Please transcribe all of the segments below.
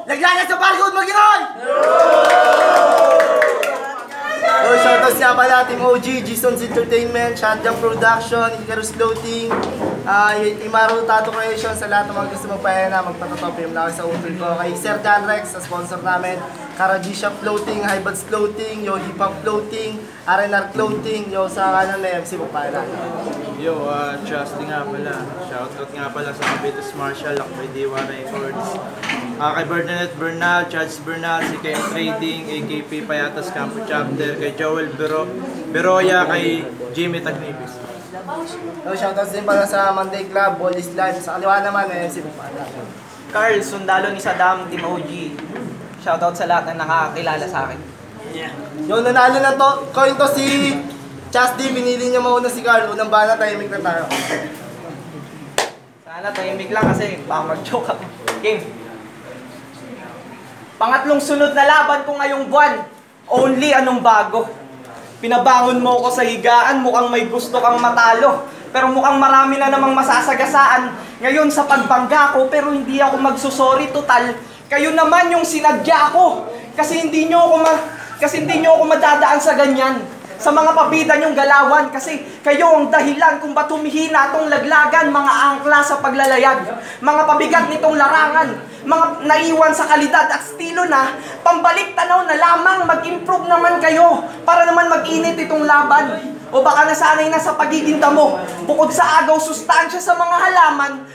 Laglagan sa barcode, Maginoy! So, shoutouts nga pala, Team OG, Gsons Entertainment, Shantyang Production, Icarus Clothing, Imaro Tattoo Creation, sa lahat ng mga gusto magpahena, magpatotop yung laki sa utol ko. Kay Sir John Rex, sa sponsor namin, Karaji Shop Clothing, Highbuds Clothing, Yo Hip Hop Clothing, R&R Clothing, yo sa kanan na MC magpahena. Yo, Trusty nga pala. Shoutout nga pala sa Kabitos Marshall, Lakbay Diwa Records. Kay Bernadette Bernal, Charles Bernal, si KM Trading, AKP Payatas Campo Chapter, kay Joel Beroya, kay Jimmy Tagnibis. So, shoutouts din pala sa Monday Club, Ball is Live. Sa kaliwa naman, MC magpahena. Carl, sundalo ni Saddam, Team OG. Shoutout sa lahat na nakakakilala sa akin. Yung nanalo na to, coin to si Chasdi, binili niya mauna si Carl. Unang bana, tahimik na tayo. Sana tahimik lang kasi baka mag-joke ako. Game. Pangatlong sunod na laban ko ngayong buwan. Only anong bago. Pinabangon mo ko sa higaan, mukhang may gusto kang matalo. Pero mukhang marami na namang masasagasaan ngayon sa pagbangga ko, pero hindi ako magsusorry total. Kayo naman yung sinadya ko. Kasi hindi nyo ako madadaan sa ganyan. Sa mga pabida nyong galawan. Kasi kayo ang dahilan kung ba't humihina itong laglagan, mga angkla sa paglalayag. Mga pabigat nitong larangan. Mga naiwan sa kalidad at estilo na, pambalik tanaw na lamang, mag-improve naman kayo para naman mag-init itong laban. O baka nasanay na sa pagiging damo. Bukod sa agaw sustansya sa mga halaman,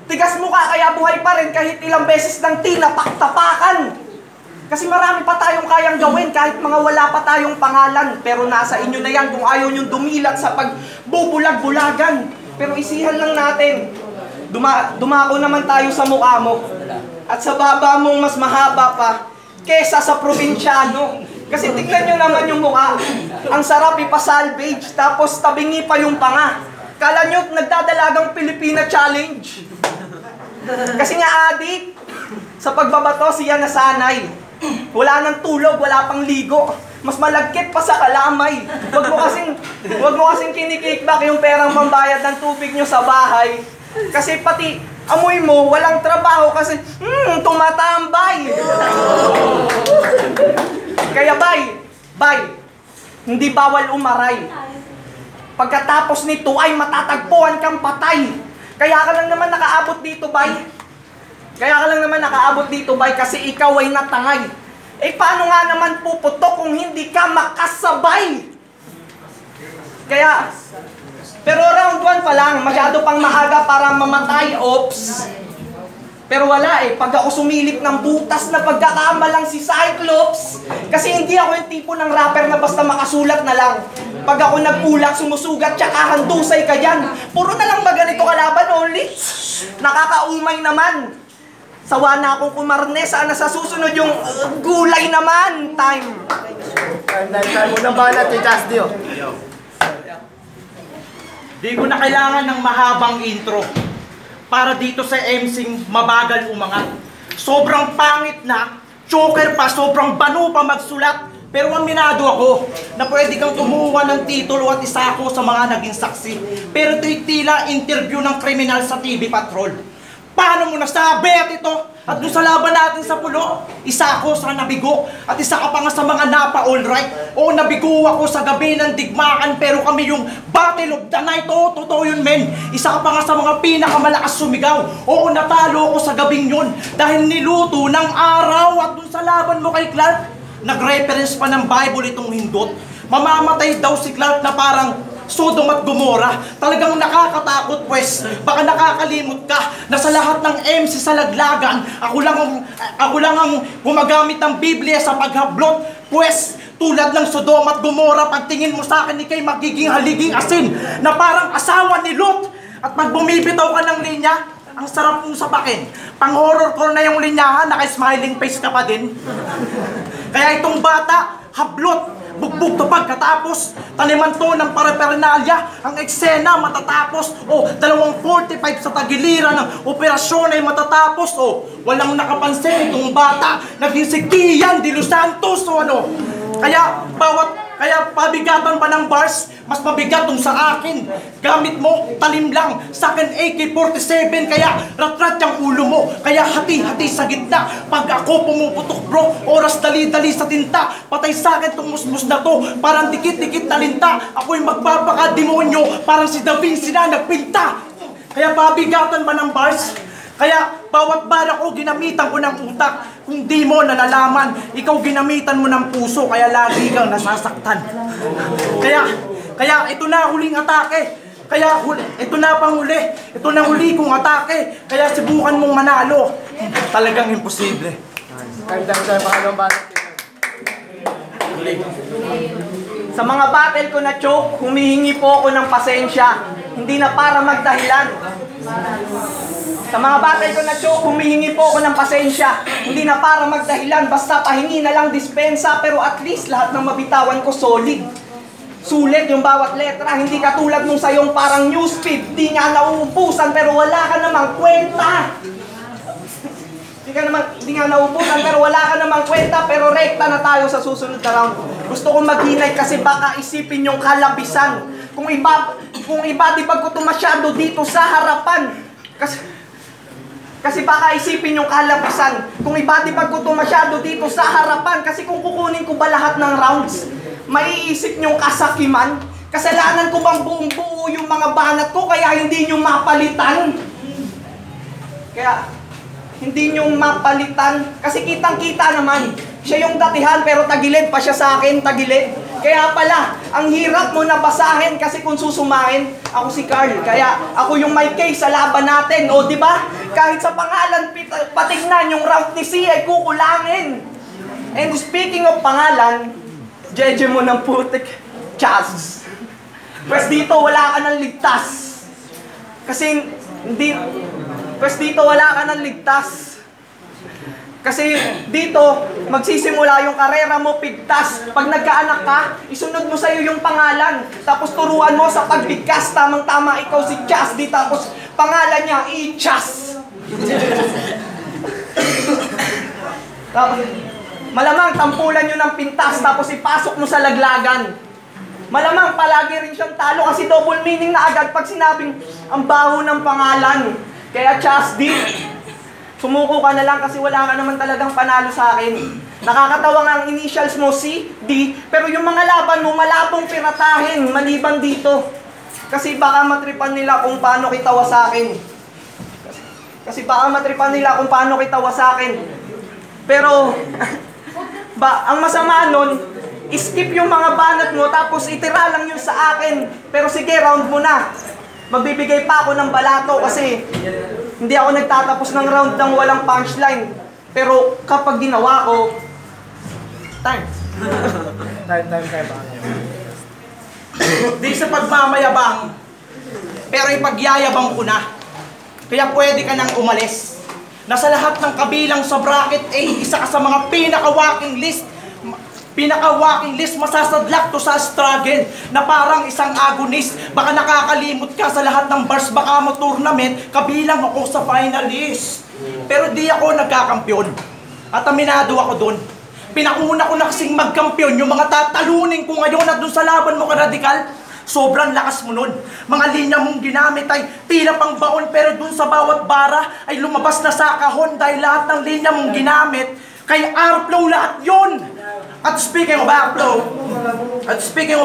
tigas mukha kaya buhay pa rin kahit ilang beses ng tinapak-tapakan. Kasi marami pa tayong kayang gawin kahit mga wala pa tayong pangalan. Pero nasa inyo na yan kung ayaw nyong dumilat sa pagbubulag-bulagan. Pero isihan lang natin. Dumako naman tayo sa mukha mo. At sa baba mong mas mahaba pa kesa sa probinsyano. Kasi tignan nyo naman yung mukha. Ang sarap ipasalvage. Tapos tabingi pa yung panga. Kala nyo nagdadalagang Pilipina Challenge. Kasi nga adik, sa pagbabato siya nasanay. Wala nang tulog, wala pang ligo. Mas malagkit pa sa kalamay. Wag mo kasing kinikickback yung perang pambayad ng tubig nyo sa bahay. Kasi pati amoy mo, walang trabaho kasi tumatambay. Kaya bay, hindi bawal umaray. Pagkatapos nito ay matatagpuan kang patay. Kaya ka lang naman nakaabot dito, bay. Kasi ikaw ay natangay. Eh paano nga naman puputok kung hindi ka makasabay? Pero round 1 pa lang, masyado pang maaga para mamatay, ops. Pero wala eh, pag ako sumilip ng butas na pagkakamalang si Cyclops, kasi hindi ako yung tipo ng rapper na basta makasulat na lang. Pag ako nag-ulak, sumusugat, tsaka handusay ka dyan. Puro na lang ba ganito kalaban only? Nakakaumay naman. Sawa na akong kumarne, sana sa susunod yung gulay naman. Time. Unang bana, Chasdi. Di ko na kailangan ng mahabang intro para dito sa MCing mabagal umangat. Sobrang pangit na, choker pa, sobrang banu pa magsulat. Pero aminado ako na pwede kang kumuha ng titulo at isa ako sa mga naging saksi. Pero ito'y tila interview ng kriminal sa TV Patrol. Paano mo nasabi at ito? At doon sa laban natin sa pulo, isa ako sa nabigo at isa ka pa nga sa mga napa alright. Oo, nabigo ako sa gabi ng digmaan pero kami yung battle of the night. Oo, totoo yun men. Isa ka pa nga sa mga pinakamalakas sumigaw. Oo, natalo ako sa gabing yun dahil niluto ng araw. At doon sa laban mo kay Clark, nag-reference pa ng Bible itong hindot. Mamamatay daw si Clark na parang Sodom at Gomora. Talagang nakakatakot pues. Baka nakakalimot ka na sa lahat ng MC sa laglagan, ako lang ang gumagamit ng Biblia sa paghablot. Pues, tulad ng Sodom at Gomora, pagtingin mo sa akin, ikay magiging haliging asin na parang asawa ni Lot. At pag bumibitaw ka ng linya, ang sarap mong sapakin. Pang-horror ko na yung linyahan, naka-smiling face ka pa din. Kaya itong bata, hablot. Bugbog to pagkatapos, taniman to ng parapernalya, ang eksena matatapos, o 2:45 sa tagiliran ng operasyon ay matatapos, o walang nakapansin itong bata, naging si Kian de Los Santos, o ano. Kaya bawat Kaya pabigatan pa ng bars, mas mabigat tong sa akin. Gamit mo, talim lang. Sa akin AK-47, kaya rat-rat yung ulo mo. Kaya hati-hati sa gitna. Pag ako pumuputok bro, oras dali-dali sa tinta. Patay sa akin tong musmus na to, parang dikit-dikit na linta. Ako'y magpapaka-demonyo, parang si Da Vinci na nagpinta. Kaya pabigatan pa ng bars. Kaya bawat bara ko ginamitan ko ng utak. Kung di mo nalalaman, ikaw ginamitan mo ng puso, kaya lagi kang nasasaktan. Kaya ito na huling atake. Ito na panghuli. Ito na huli kong atake. Kaya subukan mong manalo. Talagang imposible. Sa mga battle ko na choke, humihingi po ako ng pasensya. Hindi na para magdahilan. Sa mga battle ko na choke, humihingi po ako ng pasensya. Hindi na para magdahilan, basta pahingi na lang dispensa. Pero at least lahat ng mabitawan ko solid. Sulit yung bawat letra, hindi katulad nung sayong parang newsfeed. Di nga nauubusan pero wala ka namang kwenta. Hindi nga nauubusan pero wala ka namang kwenta. Pero rekta na tayo sa susunod na round. Gusto kong maghinay kasi baka isipin yung kalabisan. Kung iba di ba ko ito masyado dito sa harapan. Kasi baka isipin yung kalabisan. Kung iba-ibag ko ito masyado dito sa harapan. Kasi kung kukunin ko ba lahat ng rounds, maiisip nyong kasakiman. Kasalanan ko bang buong buo yung mga banat ko, kaya hindi nyo mapalitan? Kaya, hindi nyo mapalitan. Kasi kitang-kita naman. Siya yung datihan, pero tagilid pa siya sa akin, tagilid. Kaya pala, ang hirap mo na basahin kasi kung susumahin, ako si Carl. Kaya ako yung may case sa laban natin. O di ba? Kahit sa pangalan, patignan yung round ni C ay kukulangin. And speaking of pangalan, jeje mo ng putik, Chaz. Pwes dito wala ka ng ligtas. Kasi dito wala ka ng ligtas. Kasi dito, magsisimula yung karera mo, pigtas. Pag nagkaanak ka, isunod mo sa'yo yung pangalan. Tapos turuan mo sa pagbigkas. Tamang-tama, ikaw si Chas. Di tapos pangalan niya, I-Chas. Tapos, malamang tampulan nyo ng pintas. Tapos ipasok mo sa laglagan. Malamang palagi rin siyang talo kasi double meaning na agad pag sinabing ang baho ng pangalan. Kaya Chas, di... Sumuko ka na lang kasi wala ka naman talagang panalo sa akin. Nakakatawa nga ang initials mo, C, D, pero yung mga laban mo malabong piratahin, maliban dito. Kasi baka matripan nila kung paano kita wasakin. Kasi baka matripan nila kung paano kita wasakin. Pero, ang masama nun, skip yung mga banat mo tapos itira lang yun sa akin. Pero sige, round mo na. Magbibigay pa ako ng balato kasi hindi ako nagtatapos ng round ng walang punchline. Pero kapag ginawa ko, time. Di sa pagmamayabang, pero ipagyayabang ko na. Kaya pwede ka nang umalis. Nasa lahat ng kabilang sa bracket A, isa ka sa mga pinaka-walking list. Pinaka-walking list, masasadlak to sa struggle na parang isang agonist. Baka nakakalimot ka sa lahat ng bars, baka mo tournament, kabilang ako sa finalist. Pero di ako nagkakampyon. At aminado ako doon. Pinakuna ko na kasing magkampiyon yung mga tatalunin ko ngayon at doon sa laban mo ka-radikal. Sobrang lakas mo nun. Mga linya mong ginamit ay tila pang baon pero dun sa bawat bara ay lumabas na sa kahon dahil lahat ng linya mong ginamit kay airflow lahat yun. At speaking of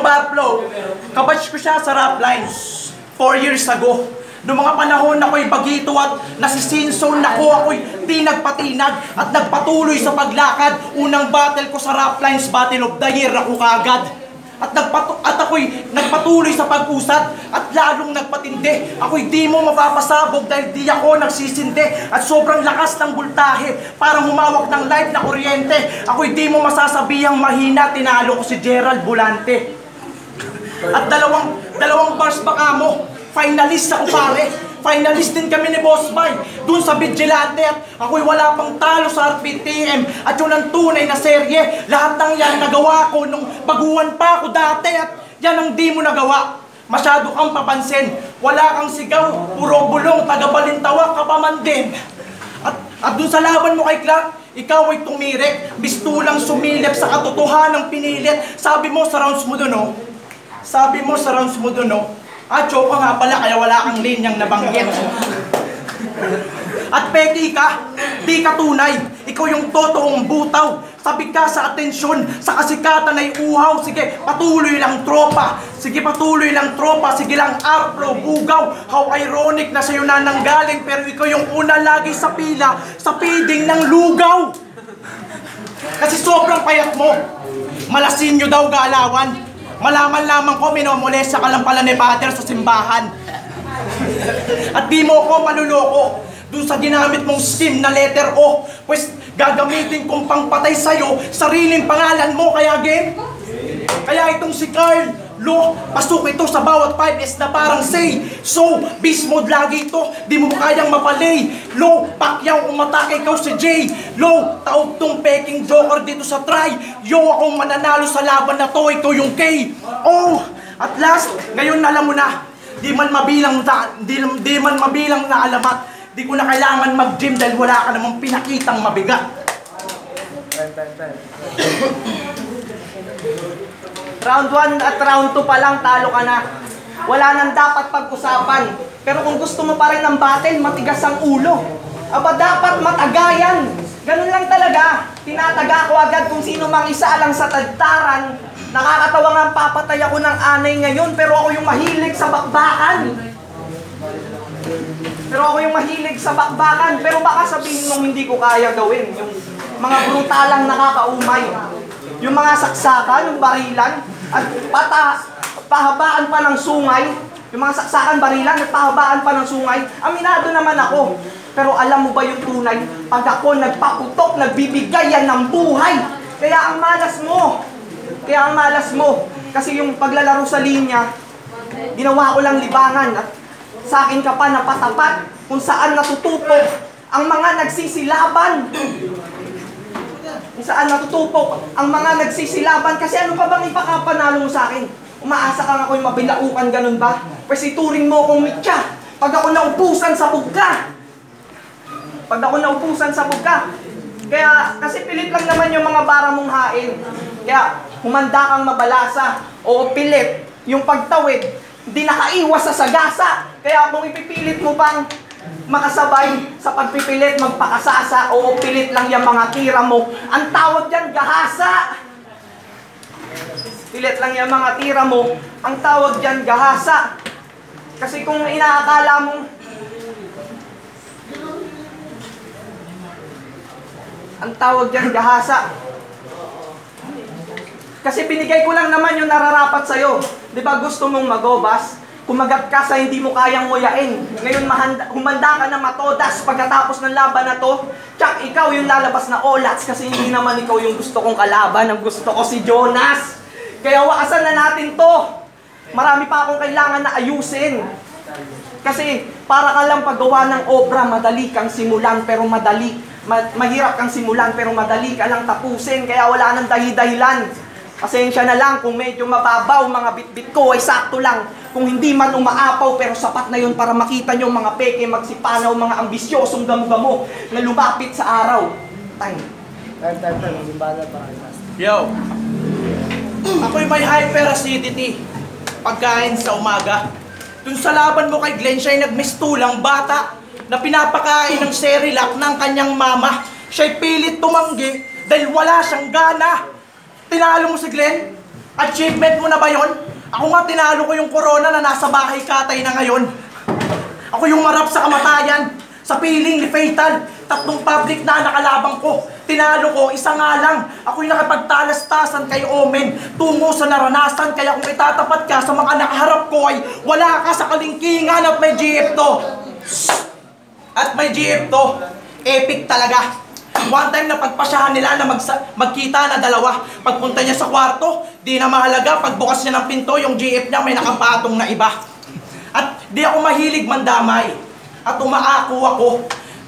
airflow, kabatch ko siya sa rap lines 4 years ago. Noong mga panahon ako'y bagito at nasisinson ako'y di nagpatinag at nagpatuloy sa paglakad. Unang battle ko sa rap lines, Battle of the Year ako kagad. At ako'y nagpatuloy sa pag-usad at lalong nagpatindi. Ako'y di mo mapapasabog dahil di ako nagsisindi. At sobrang lakas ng bultahe, parang humawak ng light na kuryente. Ako'y di mo masasabihang mahina, tinalo ko si Gerald Bulante. At dalawang bars baka mo, finalist ako pare. Finalist din kami ni Boss Bay dun sa Vigilante at ako'y wala pang talo sa RPTM at yun ang tunay na serye. Lahat ng yan nagawa ko nung baguhan pa ako dati at yan ang di mo nagawa. Masyado kang papansin, wala kang sigaw, puro bulong, taga-Balintawa ka pa man din. At dun sa laban mo kay Clark, Ikaw ay tumirik, bistulang sumilip sa katotohanang pinilit. Sabi mo sa rounds mo dun, no? Sabi mo sa rounds mo dun, no? Joke ka nga pala, kaya wala kang linyang nabanggit. At peki ka, di ka tunay. Ikaw yung totoong butaw. Sabik ka sa atensyon, sa kasikatan ay uhaw. Sige, patuloy lang tropa. Sige, patuloy lang tropa. Sige lang upload, bugaw. How ironic na sa'yo na nanggaling. Pero ikaw yung una lagi sa pila, sa piding ng lugaw. Kasi sobrang payat mo. Malasinyo daw galawan. Malaman lamang ko, minomolesa ka lang pala ni Father sa simbahan. At di mo ko maluloko dun sa ginamit mong scheme na letter O. Pues gagamitin kong pangpatay sa'yo, sariling pangalan mo. Kaya game, kaya itong si Carl Lo, pasok ito sa bawat 5S na parang say. So, beast mode lagi ito, di mo kayang mapalay. Lo, Pacquiao, umatake ikaw si Jay. Lo, taog tong peking joker dito sa try. Yo, akong mananalo sa laban na to, ito yung K. Oh, at last, ngayon alam mo na, di man mabilang na alamat. Di ko na kailangan mag-gym dahil wala ka namang pinakitang mabigat. Round 1 at round 2 pa lang, talo ka na. Wala nang dapat pag-usapan. Pero kung gusto mo pa rin ng battle, matigas ang ulo. Aba, dapat matagayan. Ganun lang talaga. Tinataga ko agad kung sino mang isa lang sa tagtaran. Nakakatawa nga papatay ako ng anay ngayon, pero ako yung mahilig sa bakbakan. Pero baka sabihin mong hindi ko kaya gawin. Yung mga brutalang nakakaumay. Yung mga saksakan, yung barilan, at pahabaan pa ng sungay. Yung mga saksakan, barilan, at pahabaan pa ng sungay. Aminado naman ako. Pero alam mo ba yung tunay? Pag ako nagpaputok, nagbibigay yan ng buhay. Kaya ang malas mo. Kasi yung paglalaro sa linya, ginawa ko lang libangan. At sa akin ka pa napatapat kung saan natutupok ang mga nagsisilaban. Kasi ano pa bang ipakapanalo mo sa akin? Umaasa kang ako'y mabilaukan, ganun ba? Pwes ituring mo akong mitya pag ako naupusan sa bugka. Kaya, kasi pilit lang naman yung mga bara mong hain. Kaya, humanda kang mabalasa o pilit yung pagtawid, di nakaiwas sa sagasa. Kaya kung ipipilit mo pang makasabay sa pagpipilit, magpakasasa, o pilit lang yung mga tira mo, ang tawag dyan, gahasa. Pilit lang yung mga tira mo, ang tawag dyan, gahasa. Kasi kung inaakala mo, ang tawag dyan, gahasa. Kasi binigay ko lang naman yung nararapat sa'yo. Di ba gusto mong magobas? Kumagat ka sa hindi mo kayang nguyain. Ngayon humanda ka na matodas pagkatapos ng laban na to. Tsak, ikaw yung lalabas na olats kasi hindi naman ikaw yung gusto kong kalaban. Ang gusto ko si Jonas. Kaya wakasan na natin to. Marami pa akong kailangan na ayusin. Kasi para ka lang paggawa ng obra, madali kang simulan pero mahirap kang simulan pero madali ka lang tapusin. Kaya wala nang dahi-dahilan. Pasensya na lang kung medyo mababaw mga bitbit ko ay sakto lang. Kung hindi man umaapaw pero sapat na yun para makita nyo mga peke magsipanaw, mga ambisyosong gamo-gamo na lumapit sa araw. Time. Yo, ako'y may hyperacidity pagkain sa umaga. Dun sa laban mo kay Glenn, siya'y nagmistulang bata na pinapakain ng Cerelac ng kanyang mama. Siya'y pilit tumanggi dahil wala siyang gana. Tinalo mo si Glenn? Achievement mo na ba yon? Ako nga tinalo ko yung corona na nasa bahay katay na ngayon. Ako yung marap sa kamatayan, sa piling ni Fatal. 3 public na nakalabang ko. Tinalo ko, isa nga lang. Ako yung nakipagtalastasan kay Omen tungo sa naranasan. Kaya kung itatapat ka sa mga nakaharap ko ay wala ka sa kalingkingan at may GF to. At may GF to. Epic talaga. One time na pagpasyahan nila na magkita na dalawa. Pagpunta niya sa kwarto, di na mahalaga. Pagbukas niya ng pinto, yung GF niya may nakapatong na iba. At di ako mahilig mandamay. At umaako ako.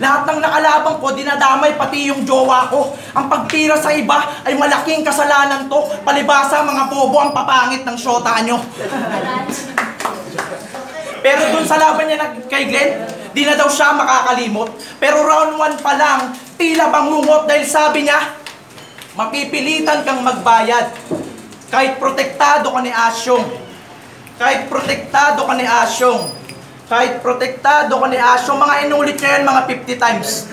Lahat ng nakalabang ko, dinadamay pati yung jowa ko. Ang pagtira sa iba ay malaking kasalanan to. Palibasa mga bobo ang papangit ng syota nyo. Pero dun sa laban niya kay Glenn, di na daw siya makakalimot. Pero round 1 pa lang, tila bangungot dahil sabi niya, mapipilitan kang magbayad. Kahit protektado ka ni Asyong. Kahit protektado ka ni Asyong. Kahit protektado ka ni Asyong. Mga inulit niya yan, mga 50 times.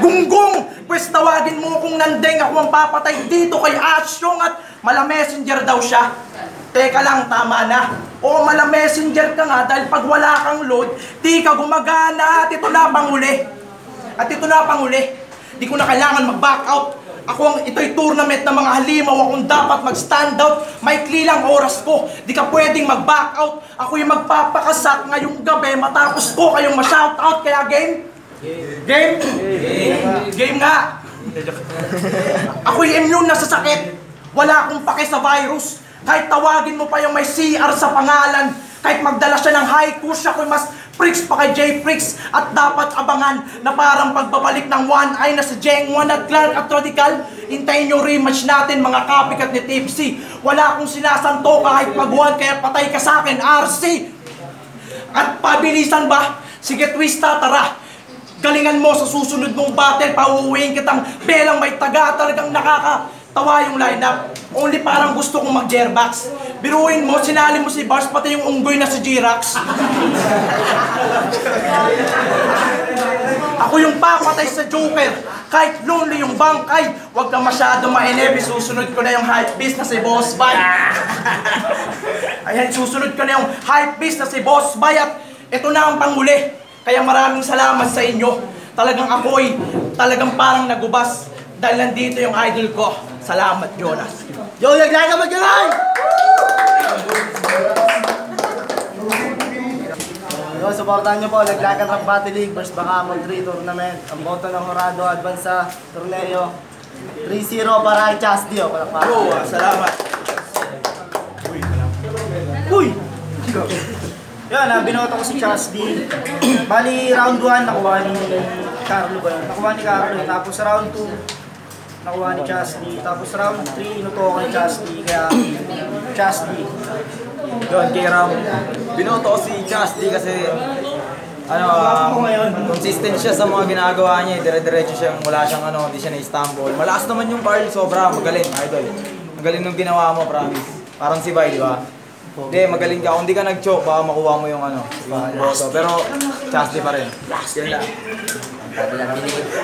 Gunggong! Pwes tawagin mo kung nandeng ako ang papatay dito kay Asyong at mala-messenger daw siya. Teka lang, tama na. O mala-messenger ka nga dahil pag wala kang load, di ka gumagana at ito na panghuli. At ito na panghuli. Di ko na kailangan mag-back out. Ito'y tournament ng mga halimaw. Akong dapat mag-stand out. Maikli lang oras ko. Di ka pwedeng mag-back out. Ako yung magpapakasak ngayong gabi matapos ko kayong ma-shout out. Kaya game? Game? Game nga. Ako'y immune na sa sakit. Wala akong pake sa virus. Kahit tawagin mo pa yung may CR sa pangalan. Kahit magdala siya ng haiku, siya ko'y mas Pricks pa kay J. Pricks at dapat abangan na parang pagbabalik ng One Eye na si Jeng One at Clark at Radical. Hintayin nyo rematch natin mga copycat ni Tipsy. Wala akong sinasanto kahit pag-one kaya patay ka sa akin, RC. At pabilisan ba? Sige Twista, tara. Galingan mo sa susunod mong battle, pauuwiin kitang belang may taga talagang nakakatawa yung lineup. Only parang gusto kong mag-jerbox. Biruin mo, sinali mo si Bars, pati yung unggoy na si Jirax. Ako yung papatay sa Joker. Kahit lonely yung bangkay, wag na masyado mainip. Susunod ko na yung hype beast na si Boss Bay. Ayan, susunod ko na yung hype beast na si Boss Bay. At ito na ang panghuli. Kaya maraming salamat sa inyo. Talagang ako'y talagang parang nagubas. Dahil nandito yung idol ko. Salamat, Jonas. Yo, naglaan ka mag-gano'n! Yo, supportahan nyo po, Laglagan Rap Battle League vs Bakamon 3 Tournament. Ang boto ng Horado advance sa torneo. 3-0 para kay Chasdio. Yo, salamat. Uy! Yan, binoto ko si Chasdi. Bali, round 1 nakuha ni Carlo ba yun? Nakuha ni Carlo. Tapos round 2 nakuha ni Chasdi. Tapos round 3 inuto ko ni Chasdi. Kaya Chasdi. Yun, kay Ram. Binoto ko si Chasdi kasi consistent siya sa mga ginagawa niya. Dire-diretso siyang wala siyang hindi siya na-stumble. Malakas naman yung Carl, sobra. Magaling, idol. Magaling nung ginawa mo, promise. Parang si Bay, di ba? Hindi, magaling ka. Kung di ka nag-choke, baka makuha mo yung yung boto. Pero, Chasdi pa rin. Yan lang.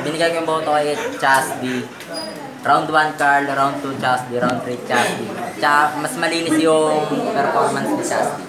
Binigay ko yung boto kay Chasdi. Round 1 Carl, round 2 Chasdi, round 3 Chasdi. Tsaka mas malinis yung performance ni Chasdi.